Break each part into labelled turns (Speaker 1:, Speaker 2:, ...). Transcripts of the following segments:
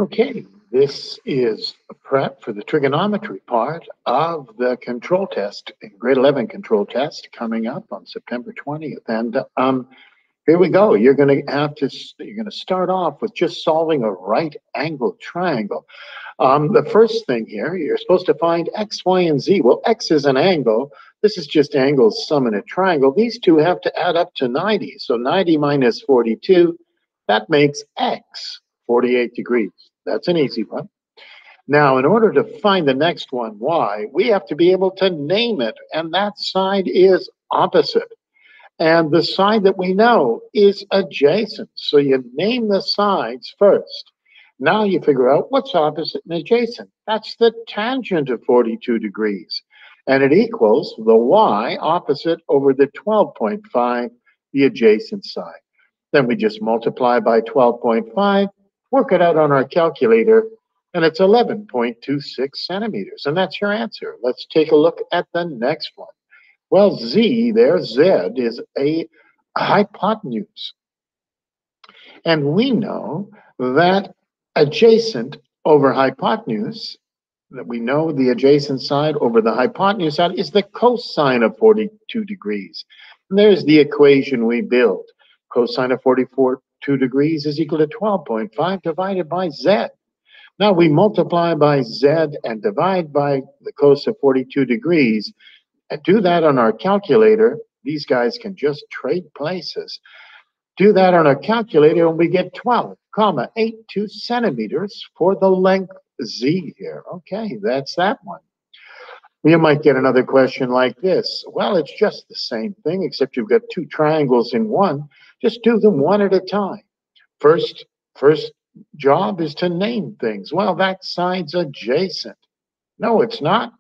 Speaker 1: Okay, this is a prep for the trigonometry part of the control test, grade 11 control test coming up on September 20th. And here we go. You're going to start off with just solving a right angled triangle. The first thing here, you're supposed to find x, y, and z. Well, x is an angle. This is just angles sum in a triangle. These two have to add up to 90. So 90 minus 42, that makes x, 48 degrees. That's an easy one. Now, in order to find the next one, y, we have to be able to name it. And that side is opposite. And the side that we know is adjacent. So you name the sides first. Now you figure out what's opposite and adjacent. That's the tangent of 42 degrees. And it equals the y opposite over the 12.5, the adjacent side. Then we just multiply by 12.5, work it out on our calculator, and it's 11.26 centimeters. And that's your answer. Let's take a look at the next one. Well, z there, z is a hypotenuse. And we know that adjacent over hypotenuse, that we know the adjacent side over the hypotenuse side is the cosine of 42 degrees. And there's the equation we build. Cosine of 42 degrees is equal to 12.5 divided by z. Now we multiply by z and divide by the cos of 42 degrees. And do that on our calculator. These guys can just trade places. Do that on our calculator and we get 12,82 centimeters for the length z here. Okay, that's that one. You might get another question like this. Well, it's just the same thing, except you've got two triangles in one. Just do them one at a time. First job is to name things. Well, that side's adjacent. No, it's not.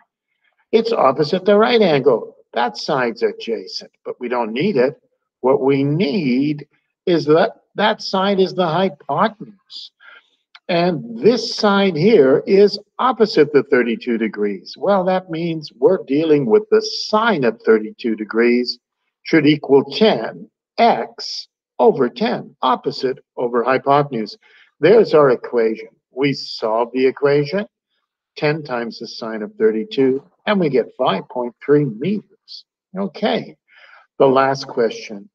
Speaker 1: It's opposite the right angle. That side's adjacent, but we don't need it. What we need is that side is the hypotenuse. And this side here is opposite the 32 degrees. Well, that means we're dealing with the sine of 32 degrees should equal 10x over 10, opposite over hypotenuse. There's our equation. We solve the equation. 10 times the sine of 32, and we get 5.3 meters. Okay, the last question.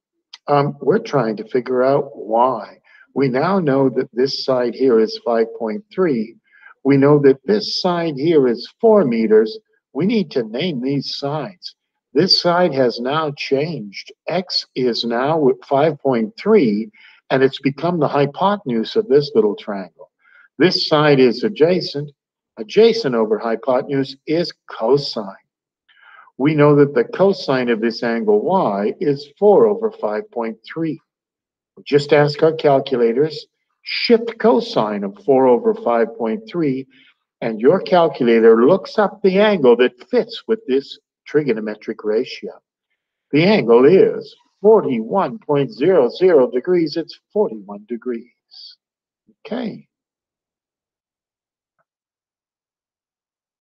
Speaker 1: We're trying to figure out why. We now know that this side here is 5.3. We know that this side here is 4 meters. We need to name these sides. This side has now changed. X is now at 5.3, and it's become the hypotenuse of this little triangle. This side is adjacent. Adjacent over hypotenuse is cosine. We know that the cosine of this angle y is 4 over 5.3. Just ask our calculators, shift cosine of 4 over 5.3, and your calculator looks up the angle that fits with this trigonometric ratio. The angle is 41.00 degrees. It's 41 degrees. Okay.